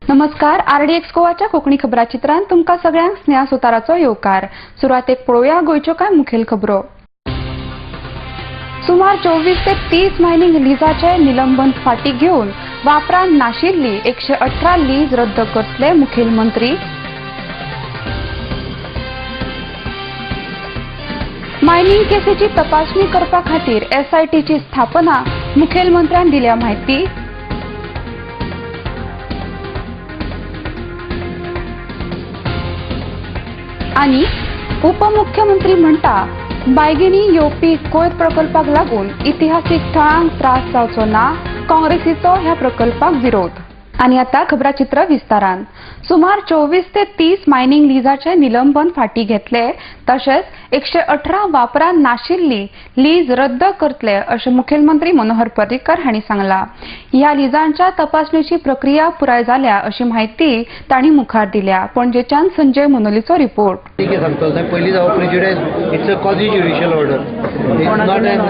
नमस्कार, आरडीएक्स गोवाच्या कोंकणी खबराचित्रांत तुमकां सगळ्यांक स्नेहा सुताराचो येवकार। सुरवातेक पळोवया गोंयच्यो कांय मुखेल खबरो। सुमार 24 ते 30 मायनिंग लिजाचे निलंबन फाटी घेवन वापरांत नाशिल्ली 118 लीज रद्द करतले मुखेलमंत्री। मायनिंग केसीची तपासणी करपा खातीर एसआयटीची स्थापना मुखेलमंत्र्यान दिल्या माहिती। आणि उपमुख्यमंत्री म्हणटा बायगिनी येवपी कोयर प्रकल्पाक लागून इतिहासीक थळांक त्रास जावचो ना, काँग्रेसीचो ह्या प्रकल्पाक विरोध। आणि आता खबराचित्र विस्तारान। सुमार 24 ते 30 मायनिंग लिजाचे निलंबन फाटी घेतले, तशेंच 118 वापरांत नाशिल्ली लीज रद्द करतले अशें मुखेलमंत्री मनोहर पर्रीकर हांणी सांगला। ह्या लिजांच्या तपासणीची प्रक्रिया पुराय जाल्या अशी माहिती तांणी मुखार दिल्या। पणजेच्यान संजय मोनोलीचो रिपोर्ट। पहिली जावं prejudice it's a quasi judicial order, it's not an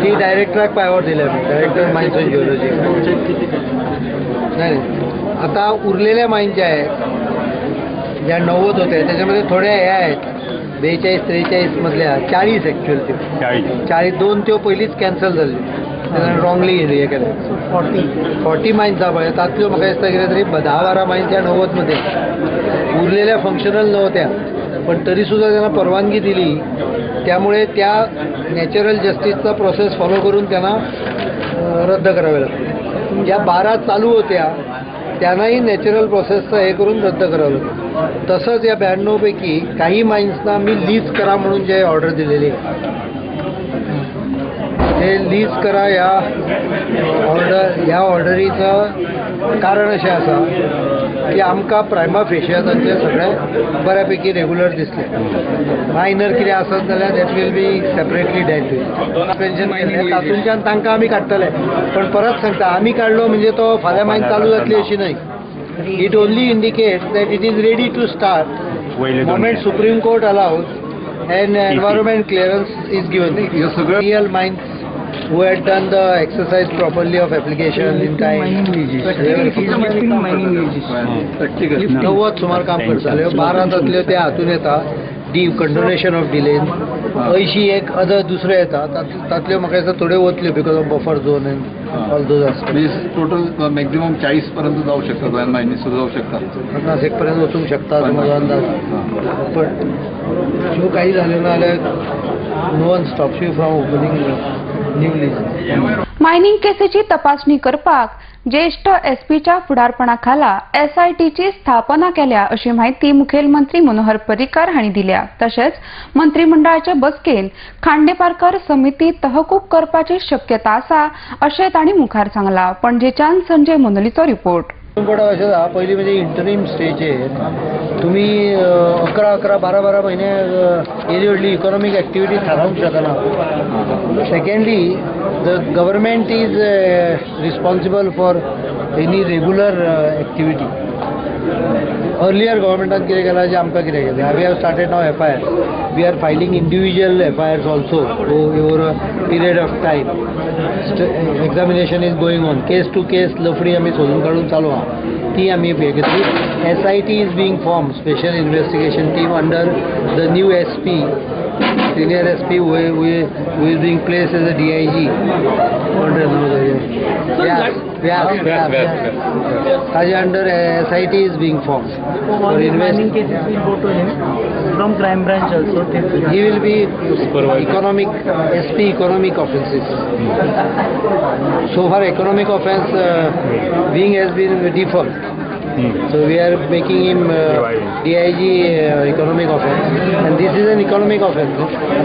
ती डायरेक्टराक पावर दिल्या, डायरेक्टर मायन्स अँड जिओलॉजी। नाही, आता उरलेल्या मायन ज्या आहेत, ज्या 90 होत्या त्याच्यामध्ये थोड्या हे आहेत 42-43 मधल्या 40 ॲक्च्युअल 40 दोन त्यो पहिलीच कॅन्सल जाल्ली, त्यानं रॉंगली हे केलें। 40 मायन्स जावं पळय, तातल्यो म्हाका दिसता कितें तरी 10-12 मायन्स त्या 90 मध्ये उरलेल्या फंक्शनल नव्हत्या, पण तरी सुद्धा त्यांना परवानगी दिली। त्यामुळे त्या नॅचरल जस्टिसचा प्रोसेस फॉलो करून त्यांना रद्द करावे लागते। ज्या 12 चालू होत्या त्यांनाही नॅचरल प्रोसेसचं हे करून रद्द करावं लागतं। तसंच या 92 पैकी काही माइन्सना मी लीज करा म्हणून जे ऑर्डर दिलेली आहे, ते लीज करा ह्या ऑर्डरीचं कारण अशें आसा की आमकां प्रायमा फेशिया तांचे सगळे बऱ्यापैकी रेग्युलर दिसले। मायनर कितें आसत जाल्यार that will be separately dealt with. Pension केले तातूंतल्यान तांकां आमी काडटले, पण परत सांगता आमी काडलो म्हणजे तो फाल्यां मागीर चालू जातली अशी न्हय। It only indicates that it is ready to start moment supreme court allows and environment clearance is given. Real mines who had done the exercise properly of application in time. नव्वद सुमार काम करताले, 12 जातल्यो ते हातून येता कंडोनेशन ऑफ डिलेन, 80 एक other दुसरे येता, तातल्यो म्हाका दिसता थोड्यो वतल्यो because of buffer zone and all those aspects. Total maximum 40 पर्यंत जाऊ शकतात, 9 महिने सुद्धा जाऊ शकतात, 50 एक पर्यंत वचूंक शकता असं माझा अंदाज। पण जो काही झाले ना जाल्यार no one stops you from opening new lease. Mining केसीची तपासणी करपाक ज्येष्ठ एसपीच्या फुडारपणाखाला एसआयटीची स्थापना केल्या अशी माहिती मुखेलमंत्री मनोहर पर्रीकर हांणी दिल्या। तशेंच मंत्रिमंडळाचे बसकेन खांडेपारकर समिती तहकूब करपाची शक्यता आसा अशें तांणी मुखार सांगला। पणजेच्यान संजय मोनोलीचो रिपोर्ट। अशें आसा, पयलीं म्हणजे इंटरीम स्टेजीर तुमी 11-12 महिने येदी व्हडली इकॉनॉमीक एक्टिविटी थारावंक शकना। Secondly the government is responsible for any regular activity. Earlier गव्हर्मेंटान कितें केलां जे आमकां कितें केलें, we have started now FIR, we are filing individual FIRs also over a period of time. Examination is going on, case to case लफडी आमी सोदून काडून चालू आहा, ती आमी हे घेतली। SIT is being form, special investigation team under the new SP, senior SP who is being placed as a DIG. Taje under SIT is being formed for investing cases will go to him from crime branch also. He will be economic SP economic offences. So far economic offence being has been default. So we are making him DIG economic offence, and this is an economic offence.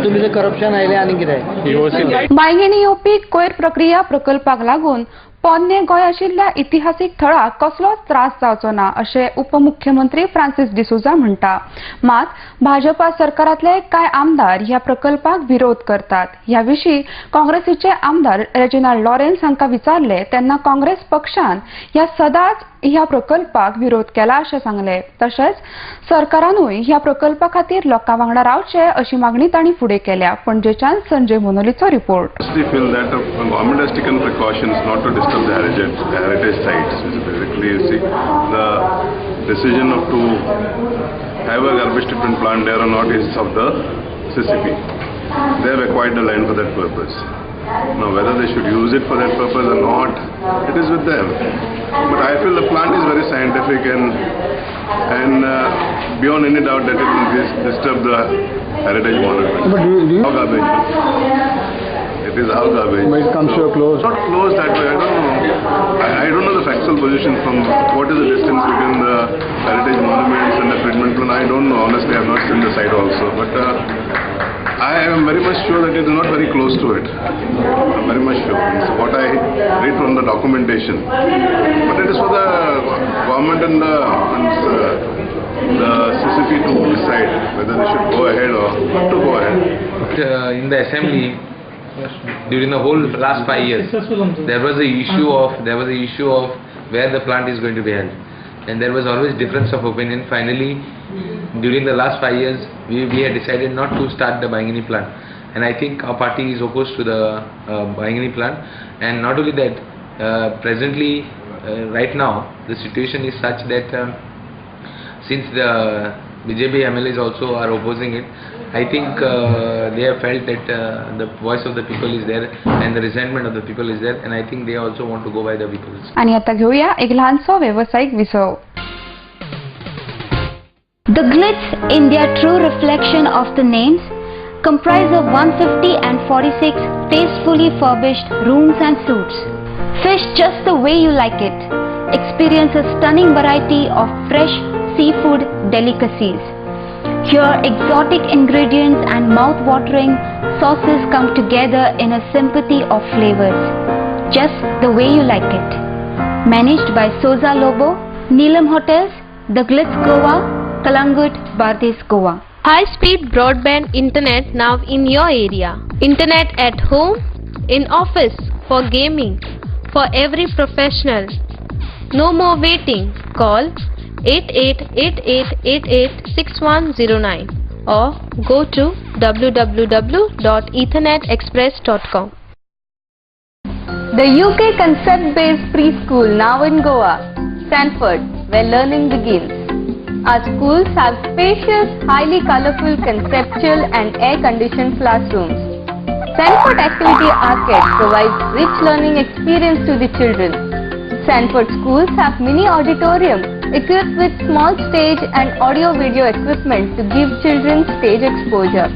तुम्ही जर corruption आयले आणि कितें बायगिणी येवपी कोयर प्रक्रिया प्रकल्पाक लागून पोन्ने गोंय आशिल्ल्या इतिहासीक थळाक कसलोच त्रास जावचो ना अशें उपमुख्यमंत्री फ्रांसिस डिसोजा म्हणटा। मात भाजपा सरकारांतले कांय आमदार ह्या प्रकल्पाक विरोध करतात। ह्या विशीं काँग्रेसीचे आमदार रेजिनाल्ड लॉरेन्स हांकां विचारले तेन्ना काँग्रेस पक्षान ह्या सदांच ह्या प्रकल्पाक विरोध केला अशें सांगले। तशेंच सरकारानूय ह्या प्रकल्पा खातीर लोकां वांगडा रावचे अशी मागणी तांणी फुडें केल्या। पणजेच्यान संजय मोनोलीचो report. disturb the heritage sites. Basically, you see, the decision of to have a garbage treatment plant there or not is of the CCP. They have acquired the land for that purpose. Now, whether they should use it for that purpose or not, it is with them. But I feel the plant is very scientific and beyond any doubt that it will disturb the heritage monument. But do you How garbage? It is how garbage. But it comes to a close. Not close that way. I don't know. I don't know the factual position from what is the distance between the heritage monuments and the treatment plant. I don't know. Honestly, I have not seen the site also. But I am very much sure that it is not very close to it. I'm very much sure. It's what I read from the documentation. But it is for the government and the CCP to decide whether they should go ahead or not to go ahead. In the assembly, during the whole last 5 years, there was a issue of where the plant is going to be held, and there was always difference of opinion. Finally, during the last 5 years, we had decided not to start the Bangini plant, and I think our party is opposed to the Bangini plant. And not only that, presently, right now, the situation is such that since the BJP MLAs also are opposing it, I think they have felt that the voice of the people is there and the resentment of the people is there, and I think they also want to go by the people. आणि आता घेऊया एक लहानसा व्यावसायिक विसव. The Glitz India true reflection of the names comprise of 150 and 46 tastefully furbished rooms and suites. Fish just the way you like it. Experience a stunning variety of fresh seafood delicacies. Here exotic ingredients and mouth-watering sauces come together in a symphony of flavors. Just the way you like it. Managed by Souza Lobo, Neelam Hotels, The Glitz Goa, Kalangut, Bardez, Goa. High-speed broadband internet now in your area. Internet at home, in office, for gaming, for every professional. No more waiting. Call 8888886109 or go to www.ethernetexpress.com. The UK concept-based preschool now in Goa, Sanford, where learning begins. Our schools have spacious, highly colorful, conceptual and air-conditioned classrooms. Sanford Activity Arcade provides rich learning experience to the children. Sanford schools have mini auditorium equipped with small stage and audio-video equipment to give children stage exposure.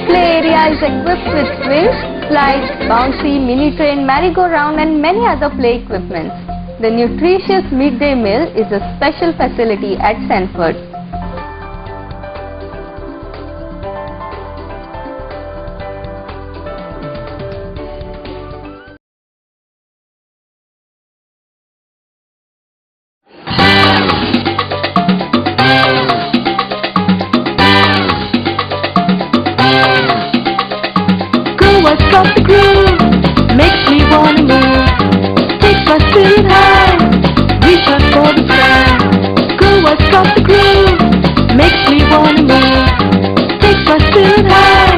Play area is equipped with swings, slides, bouncy, mini train, merry-go-round and many other play equipments. The nutritious midday meal is a special facility at Sanford. Goa's got the groove, makes me wanna move. Take my spirit high, reach out for the sky. Goa's got the groove, makes me wanna move. Take my spirit high,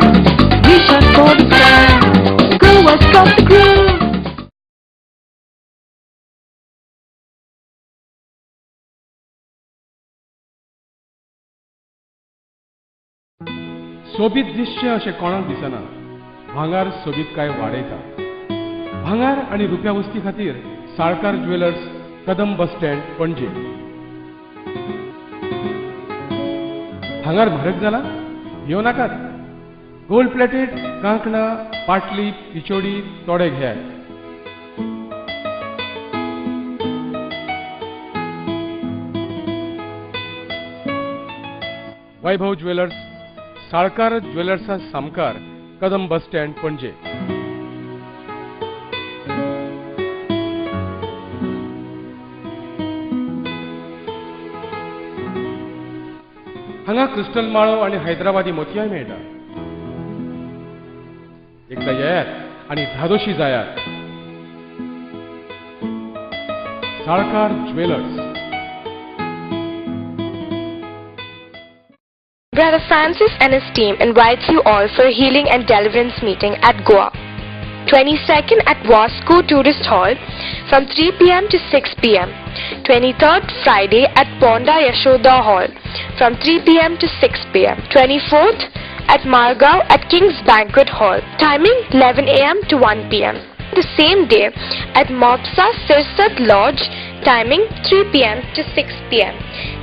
reach out for the sky. Goa's got the groove. सोबीत दिसचें अशें कोणाक दिसना. भांगार सोबीत काय वाडयता. भांगार आनी रुप्या वस्ती खातीर Salkar jewellers, Kadam bus stand, पणजे. भांगार म्हारग जाला? येवं नाकात. गोल्ड प्लेटेड कांकणां, पाटली, पिचोडी तोडे घेयात. वैभव ज्वेलर्स, साळकार ज्वेलर्सा सामकार, कदम बस स्टँड, पणजे. हांगा क्रिस्टल माळो आणि हैदराबादी मोतयाय मेळटा. एकदा येयात आणि धादोशी जायात. Salkar jewellers. Brother Francis and his team invites you all for a healing and deliverance meeting at Goa. 22nd at Wasco Tourist Hall from 3 p.m. to 6 p.m. 23rd Friday at Ponda Yashoda Hall from 3 p.m. to 6 p.m. 24th at Margao at King's Banquet Hall, timing 11 a.m. to 1 p.m. The same day at Mopsa Sirsat Lodge, timing 3 p.m. to 6 p.m.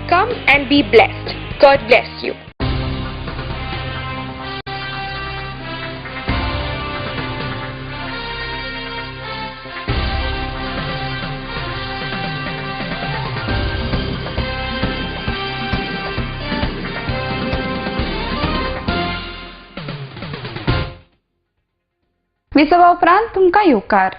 Come and be blessed. God bless you. विसवा उपरांत तुमकां येवकार.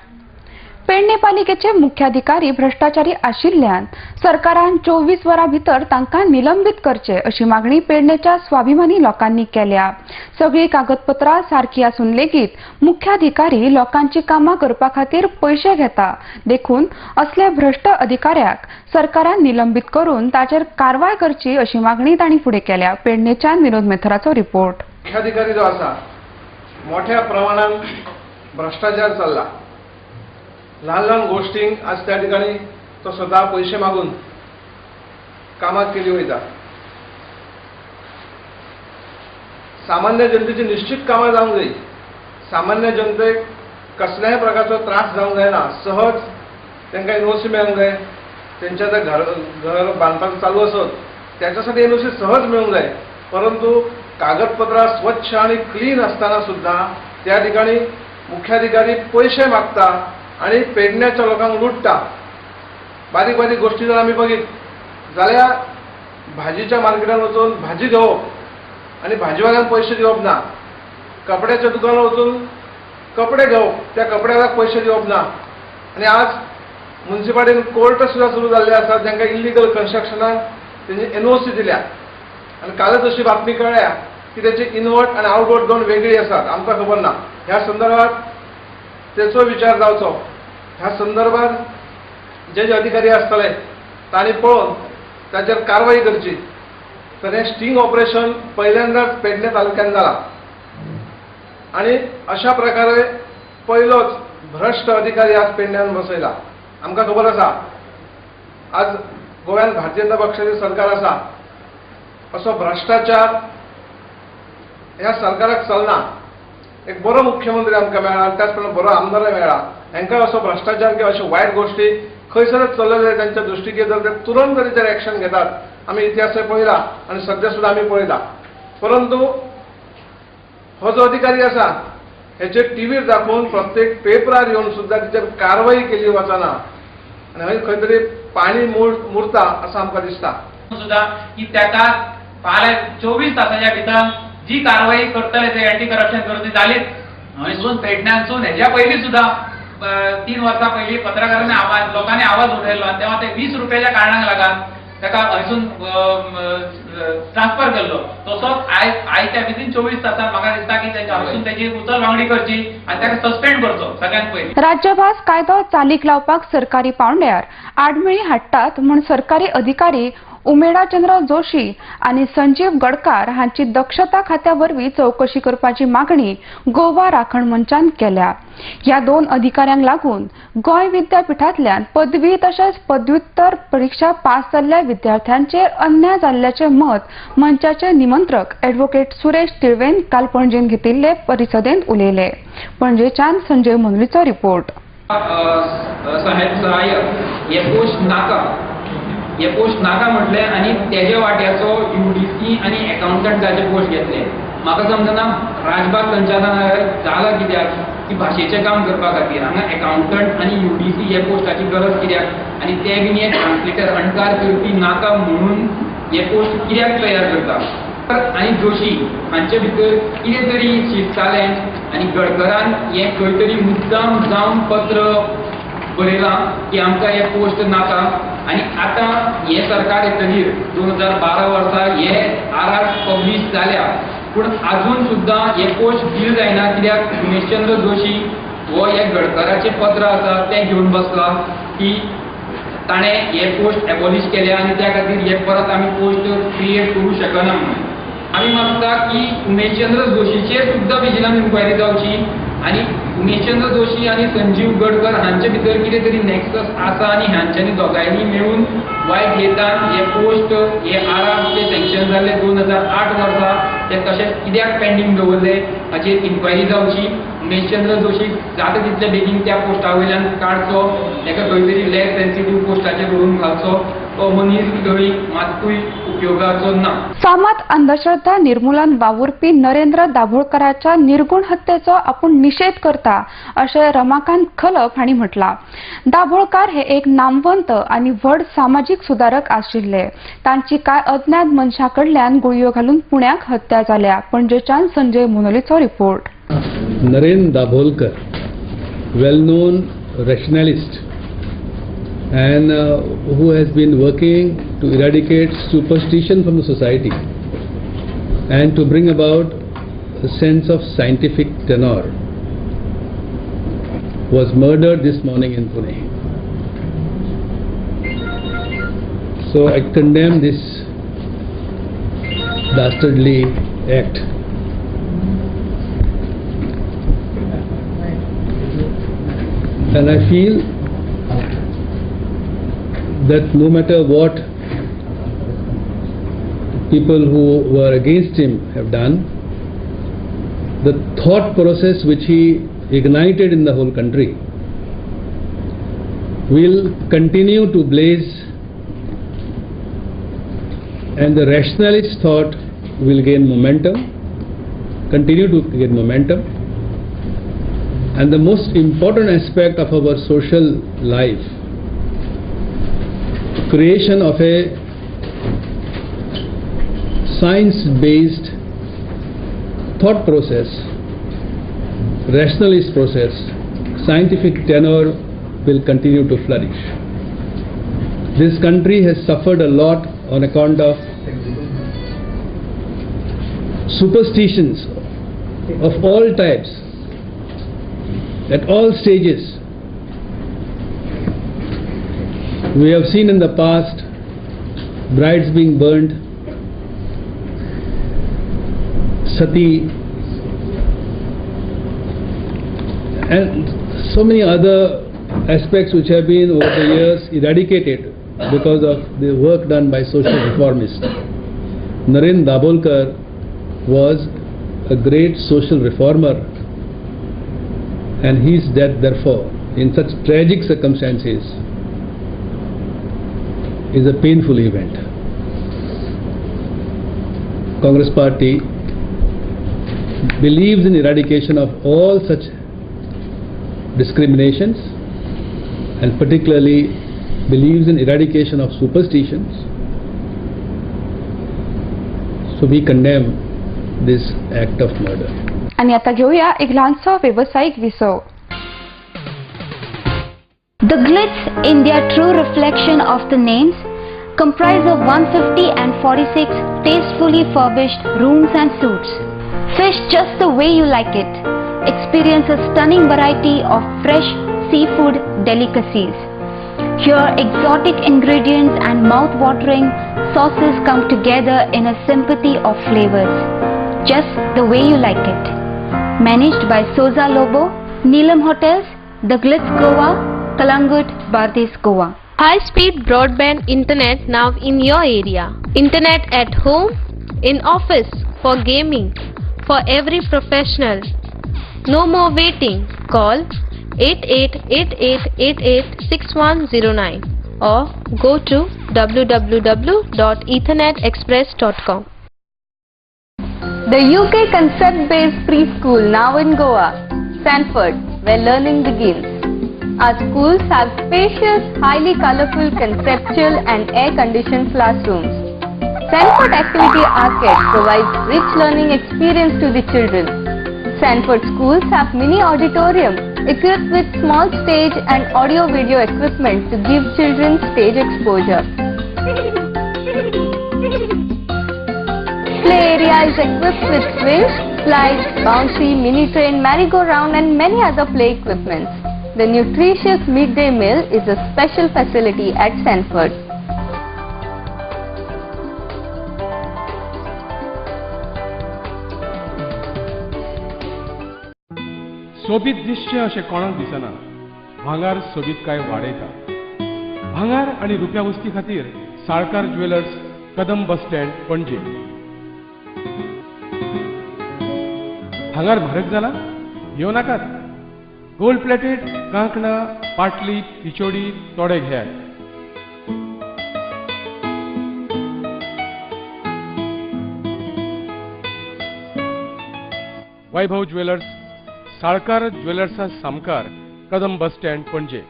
पेडणे पालिकेचे मुख्याधिकारी भ्रष्टाचारी आशिल्ल्यान सरकारान 24 वरां भितर तांकां निलंबित करचे अशी मागणी पेडणेच्या स्वाभिमानी लोकांनी केल्या. सगळी कागदपत्रां सारखी आसून लेगीत मुख्याधिकारी लोकांची कामां करपा खातीर पयशे घेता देखून असले भ्रष्ट अधिकाऱ्याक सरकारान निलंबित करून ताचेर कारवाय करची अशी मागणी तांणी फुडें केल्या. पेडणेच्यान विनोद मेथराचो रिपोर्ट. मुख्याधिकारी जो आसा मोठ्या प्रमाणात भ्रष्टाचार चालला. लहान लहान गोष्टींक आज त्या ठिकाणी तो स्वतः पैसे मागून कामां केली वयता. सामान्य जनतेची निश्चित कामां जावंक जाय. सामान्य जनतेक कसल्याय प्रकारचो त्रास जावंक जायना. सहज तांकां एनओसी मेळूंक जाय. तेंच्या ते घर बांदपाक चालू आसत त्याच्यासाठी एनओसी सहज मेळूंक जाय. परंतु कागदपत्रां स्वच्छ आणि क्लीन असताना सुद्धा त्या ठिकाणी मुख्याधिकारी पैसे मागता आणि पेडण्याच्या लोकांक लुटता. बारीक बारीक गोष्टी जर आम्ही बघित जाल्यार भाजीच्या मार्केटात वचून भाजी घेवप आणि भाजीवाल्यांक पैसे दिवप ना. कपड्याच्या दुकानात वचून कपडे घेवप त्या कपड्याक पैसे दिवप ना. आणि आज म्युनिसिपालिटीन कोर्ट सुद्धा सुरू झाले आसात जांकां इलिगल कन्स्ट्रक्शनाक तेंची एनओसी दिल्या. आणि कालच अशी बातमी कळ्ळ्या की त्याची इनवर्ट आणि आउटवर्ट दोन वेगळी आसात. आमकां खबर ना. ह्या संदर्भात त्याचो विचार जावचो. ह्या संदर्भात जे अधिकारी आसतले तांणी पळोवन ताचेर कारवाई करची. तर हे स्टिंग ऑपरेशन पहिल्यांदाच पेडणे तालुक्यात जाला आणि अशा प्रकारे पहिलोच भ्रष्ट अधिकारी आज पेडण्यान बसयला. आमकां खबर आसा आज गोव्यात भारतीय जनता पक्षाचे सरकार आसा. असो भ्रष्टाचार ह्या सरकाराक चलना. एक बरो मुख्यमंत्री आमकां मेळ्ळा त्याच प्रमाणे बरो आमदार मेळ्ळा. हांकां असो भ्रष्टाचार किंवा अशो वायट गोष्टी खंयसरच चलले त्यांच्या दृष्टिके जर ते तुरंत तरी जर एक्शन घेतात. आमी इतिहासाय पळयला आणि सध्या सुद्धा आमी पळयता. परंतु हो जो अधिकारी आसा हेचे टीव्हीर दाखोवन प्रत्येक पेपरार येवन सुद्धा तेचेर कारवाई केली वचना आणि खंय तरी पाणी मुरता असं आमकां दिसता. सुद्धा की त्याका फाल्यां 24 तासाच्या भितर जी कारवाई करतले ते अँटी करप्शन करते जालीच. हयसून पेडण्यासून हेच्या पयलीं सुद्धा 3 वर्सां पयलीं पत्रकारांनी आवाज लोकांनी आवाज उठयलो आणि तेव्हा ते 20 रुपयाच्या कारणाक लागून ताका हयसून ट्रान्सफर केल्लो. तसोच आयच्या विदीन 24 तासांत म्हाका दिसता की तेच्या हयसून तेची उचलबांगडी करची आणि ताका सस्पेंड करचो सगळ्यांत पयलीं. राज्यभास कायदो चालीक लावपाक सरकारी पावंड्यार आडमेळी हाडटात म्हूण सरकारी अधिकारी उमेडाचंद्र जोशी आणि संजीव गडकार हांची दक्षता खात्या वरवीं चौकशी करपाची मागणी गोवा राखण मंचान केल्या. ह्या दोन अधिकाऱ्यांक लागून गोंय विद्यापीठांतल्यान पदवी तशेंच पदव्युत्तर परीक्षा पास जाल्ल्या विद्यार्थ्यांचेर अन्याय जाल्ल्याचे मत मंचाचे निमंत्रक ॲडव्होकेट सुरेश तिळवेन काल पणजेन घेतिल्ले परिशदेंत उलयले. पणजेच्यान संजय मंडलीचो रिपोर्ट. हे पोस्ट नाका म्हटले आणि त्याच्या वाट्याचो UDC आणि अकाउंटंटाचे पोस्ट घेतले. म्हाका समजना राजभाग संचालनालय जाला कित्याक की भाशेचें काम करपा खातीर हांगा अकाउंटंट आणि UDC हे पोस्टाची गरज कित्याक आणि ते बीन हे ट्रान्सलेटर अणकार करपी नाका म्हणून हे पोस्ट कित्याक तयार करता. आणि जोशी हांचे भितर कितें तरी शिजतालें आणि गडकरान हे खंय तरी मुद्दाम जावन पत्र बरयलां की आमकां हे पोस्ट नाका. आणि आता हे सरकार येतकीर 2012 वर्सा हे RR पब्लीश जाल्या पूण अजून सुद्धा हे पोस्ट फिल जायना. कित्याक उमेशचंद्र जोशी हो हे गडकराचे पत्र आसा ते घेवन बसला की ताणें हे पोस्ट एबॉलिश केल्या आणि त्या खातीर हे परत आमी पोस्ट क्रिएट करूं शकना म्हणून. आमी मागता की उमेशचंद्र जोशीचेर सुद्धा विजिलन्स इन्क्वायरी जावची आणि उमेशचंद्र जोशी आणि संजीव गडकर हांचे भितर कितें तरी नॅक्सस आसा आणि ह्यांच्यांनी दोगांयनी मेळून वायट हेतान हे पोस्ट हे आरामचे सँक्शन जाल्ले 2008 वर्सा ते तशेंच कित्याक पेंडींग दवरले हाचेर इन्क्वायरी जावची. उमेशचंद्र जोशी जाता तितले बेगीन त्या पोस्टा वयल्यान काडचो, ताका खंय तरी लेस सेन्सिटीव पोस्टाचेर व्हरून घालचो. तो मनीस थंय मात्तूय उपयोगाचो ना. फामाद अंधश्रद्धा निर्मूलन वावुरपी नरेंद्र दाभोळकराच्या निर्गुण हत्येचो आपूण निषेध करता अशें रमाकांत खलप हांणी म्हटलां. दाभोळकार हे एक नामवंत आनी व्हड सामाजीक सुदारक आशिल्ले. तांची कांय अज्ञात मनशां कडल्यान गुळयो घालून पुण्याक हत्या जाल्या. पणजेच्यान संजय मुनोलीचो report. Naren Dabholkar, well-known rationalist and who has been working to eradicate superstition from the society and to bring about a sense of scientific tenor, was murdered this morning in Pune. So I condemn this dastardly act. And I feel that no matter what people who were against him have done, the thought process which he ignited in the whole country will continue to blaze, and the rationalist thought will gain momentum, continue to gain momentum. And the most important aspect of our social life, creation of a science-based thought process, rationalist process, scientific tenor will continue to flourish. This country has suffered a lot on account of superstitions of all types, at all stages. We have seen in the past brides being burned, sati, and so many other aspects which have been over the years eradicated because of the work done by social reformists. Naren Dabholkar was a great social reformer, and his death, therefore, in such tragic circumstances, is a painful event. Congress Party believes in eradication of all such discriminations, and particularly believes in eradication of superstitions. So we condemn this act of murder. आणि आता घेऊया एक लहानसा व्यावसायिक विसव. The Glitz, India true reflection of the names, comprise of 150 and 46 tastefully furbished rooms and suites. Fish just the way you like it. Experience a stunning variety of fresh seafood delicacies. Here exotic ingredients and mouth-watering sauces come together in a symphony of flavors. Just the way you like it. Managed by Soza Lobo, Neelam Hotels, The Glitz Goa, Kalangut, Bardez Goa. High-speed broadband internet now in your area. Internet at home, in office, for gaming, for every professional. No more waiting. Call 8888886109 or go to www.ethernetexpress.com. The UK concept-based preschool now in Goa, Sanford, where learning begins. Our schools have spacious, highly colorful, conceptual and air-conditioned classrooms. Sanford Activity Arcade provides rich learning experience to the children. Sanford schools have mini auditorium equipped with small stage and audio-video equipment to give children stage exposure. Play area is equipped with swings, slides, bouncy, mini train, merry-go-round and many other play equipments. The nutritious midday meal is a special facility at Sanford. सोबीत दिसचें अशें कोणाक दिसना भांगार सोबीत काय वाडयता भांगार आनी रुप्या वस्ती खातीर Salkar jewellers Kadam bus stand पणजे भांगार म्हारग जाला येवं नाकात गोल्ड प्लेटेड कांकणां पाटली पिचोडी तोडे घेयात वैभव ज्वेलर्स साळकार ज्वेलर्सा सामकार कदम बस स्टँड पणजे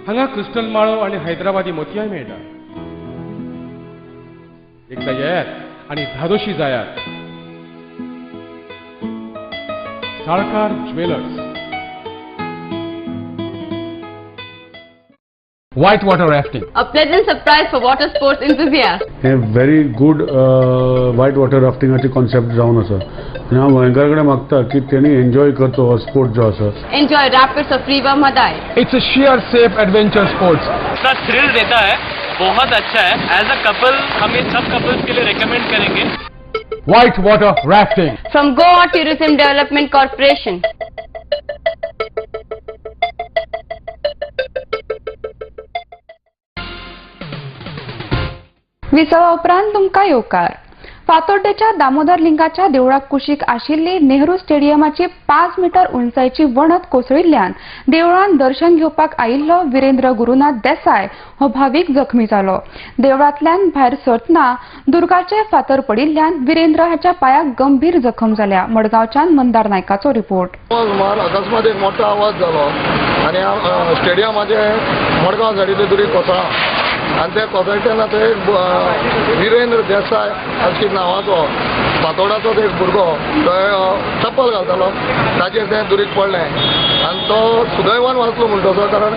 हांगा क्रिस्टल माळो आणि हैदराबादी मोतयाय मेळटा एकदा येयात आणि धादोशी जायात Salkar jewellers White water rafting. A pleasant surprise for water sports enthusiasts. हे very good white water rafting ची कॉन्सेप्ट जावन आसा आनी हांव गोंयकार कडेन मागता की तेणी एन्जॉय करचो हो स्पोर्ट जो आसा Enjoy rapids of River Madai. It's a sheer safe adventure sports. इतना थ्रिल देता है, बहुत अच्छा है. एज अ कपल हम ये सब कपल्स के लिए रेकमेंड करेंगे. White water rafting. From Goa Tourism Development Corporation. विसावा उपरांत तुमकां येवकार फातोड्डेच्या दामोदर लिंगाच्या देवळाक कुशीक आशिल्ली नेहरू स्टेडियमाची 5 मीटर उंचायची वणत कोसळिल्ल्यान देवळान दर्शन घेवपाक आयिल्लो विरेंद्र गुरुनाथ देसाय हो भावीक जखमी जालो. देवळांतल्यान भायर सरतना दुर्गाचे फातर पडिल्ल्यान विरेंद्र हाच्या पायाक गंभीर जखम जाल्या. मडगांवच्यान मंदार नायकाचो रिपोर्ट. अकस्मात एक मोठो आवाज जालो आनी स्टेडियमाचे मडगांव सायडीचे दुरीग कोसळ्ळा आनी ते कोसळटना ते विरेंद्र देसाय अशें नांवाचो फातोडाचो एक भुरगो थंय चप्पल घालतालो ताचेर तें दुरीग पडलें आनी तो सुदैवान वाचलो म्हणटचो कारण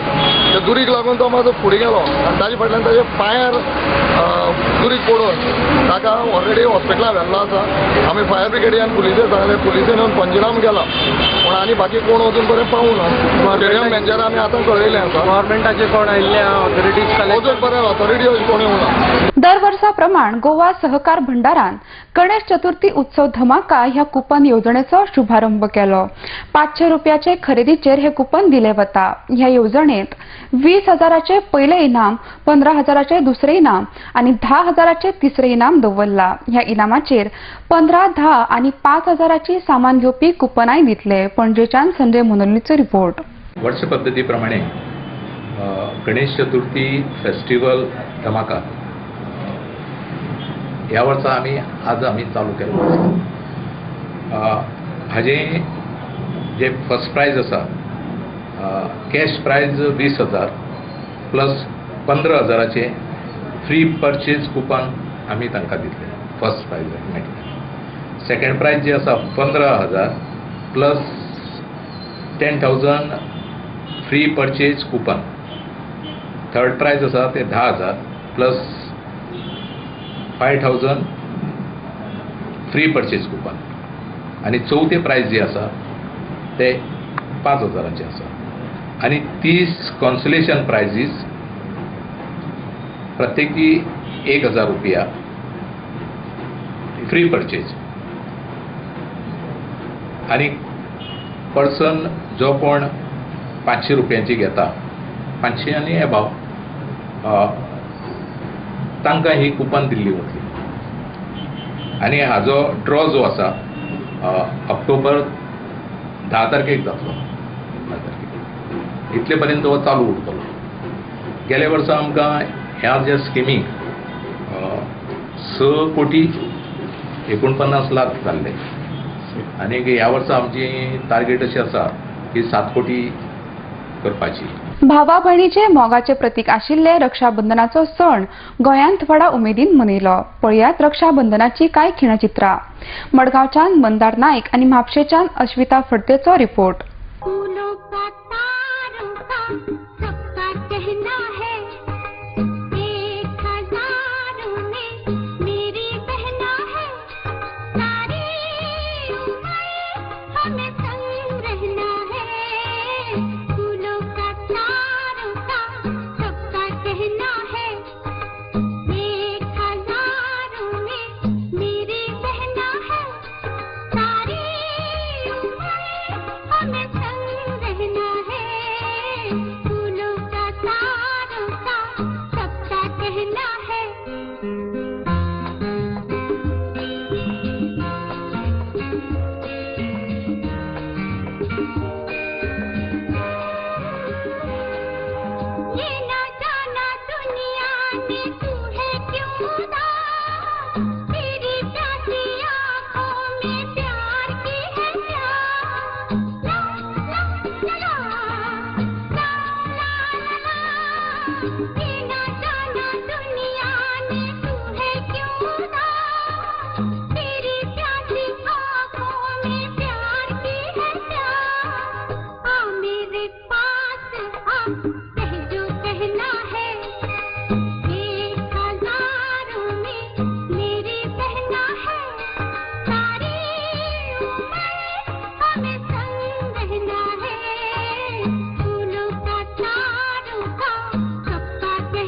ते दुरीग लागून तो मातसो फुडें गेलो आनी ताचे फाटल्यान ताच्या पांयार दुरीग पडून ताका ऑलरेडी हॉस्पिटलांत व्हेल्लो आसा. आमी फायर ब्रिगेडियान पुलिसेक सांगलें पुलिसेन येवन पंचनाम केला पूण आनी बाकी कोण अजून पर्यंत पावूं ना. स्टेडियम मॅनेजर आमी आतां कळयलें आसा गव्हर्मेंटाचे कोण आयिल्ले ऑथॉरिटीज अजून पर्यंत ऑथॉरिटी अशें कोण येवं ना. दर वर्सा प्रमाण गोवा सहकार भंडारान गणेश चतुर्थी उत्सव धमाका ह्या कुपन येवजणेचो शुभारंभ केलो. 500 रुपयाचे खरेदीचेर हे कुपन दिले वता. ह्या येवजणेत 20,000चे पयले इनाम, 15,000चे दुसरे इनाम आणि 10,000चे तिसरे इनाम दवरला. ह्या इनामाचेर 15, 10 आणि 5,000ची सामान घेवपी कुपनाय दितले. पणजेच्यान संजय मोनोल्लीचो रिपोर्ट. वर्ष पद्धतीप्रमाणे गणेश चतुर्थी फेस्टिवल धमाका ह्या वर्सा आज आमी चालू केलो. हाजे जे फर्स्ट प्राइज आसा कॅश प्राइज 20,000 प्लस 15,000चे फ्री परचेज कुपन आमी तांकां दितले. फर्स्ट प्राइज मेळटलें. सेकंड प्राइज जे आसा 15,000 plus 10,000 free purchase coupon. Third prize आसा ते 10,000 प्लस 5,000 फ्री परचेज कुपन आणि चौथे प्राइज जे आसा ते 5,000चे आसा आणि 30 कॉन्सोलेशन प्राइजीस प्रत्येकी 1,000 रुपया फ्री परचेज आणि पर्सन जो कोण 500 रुपयांची घेता 500 आणि अबाव तांकां ही कुपन दिल्ली वतली. आणि हाजो ड्रॉ जो आसा ऑक्टोबर 10 तारखेक जातलो. 10 तारखेक इतले पर्यंत हो चालू उरतलो. गेल्या वर्सा आमकां ह्या ज्या स्किमीक 6 कोटी 49 लाख जाल्ले आणि ह्या वर्सा आमची टार्गेट अशी आसा की 7 कोटी करपाची. भावा भयणीचे मोगाचे प्रतीक आशिल्ले रक्षाबंधनाचो सण गोंयांत व्हडा उमेदीन मनयलो. पळयात रक्षाबंधनाची कांय खिणचित्रां. मडगांवच्यान मंदार नायक आणि म्हापशेच्यान अश्विता फडतेचो रिपोर्ट.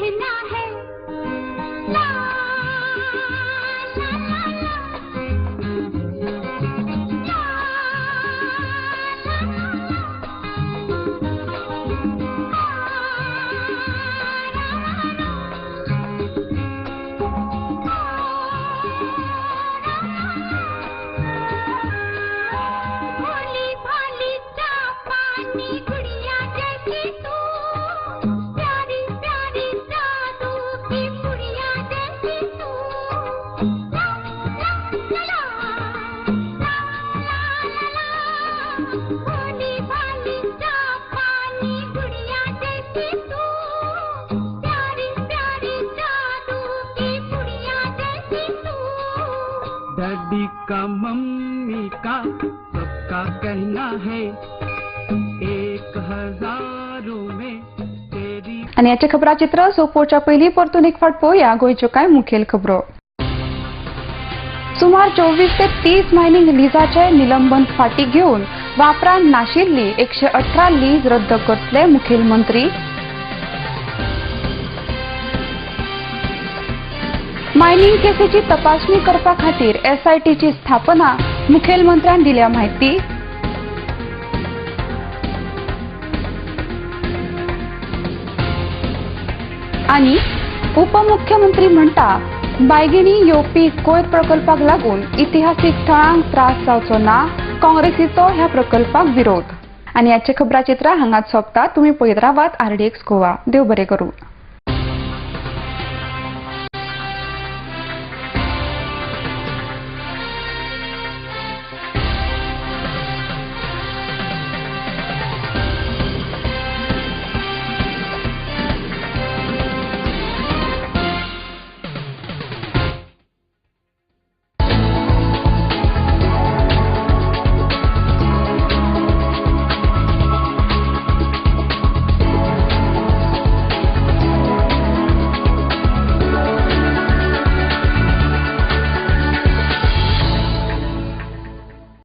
कहना है ला ला ला ला भोली भाली चा पानी गुड़िया जैसी तू प्यारी प्यारी जादू की गुड़िया जैसी तू ला ला ला ला ला ला भोली भाली चा पानी गुड़िया जैसी तू प्यारी प्यारी जादू की गुड़िया जैसी तू डैडी का मम्मी का सबका कहना है 1000 में तेरी. आणि याचे खबराचित्र सोपोरच्या पहिली परतून एक फाट पळोवया गोंयच्यो कांय मुखेल खबरो. सुमार 24 ते 30 मायनिंग लिजाचे निलंबन फाटी घेवन वापरान नाशिल्ली 118 लीज रद्द करतले मुखेलमंत्री. मायनिंग केसीची तपासणी करपा खातीर SITची स्थापना मुखेलमंत्र्यान दिल्या माहिती. आणि उपमुख्यमंत्री म्हणटा बायगिणी येवपी कोयर प्रकल्पाक लागून इतिहासीक थळांक त्रास जावचो ना. काँग्रेसीचो ह्या प्रकल्पाक विरोध. आणि याचे खबराचित्र हांगाच सोंपतात. तुम्ही पळयत रावात RDX गोवा. देव बरें करूं.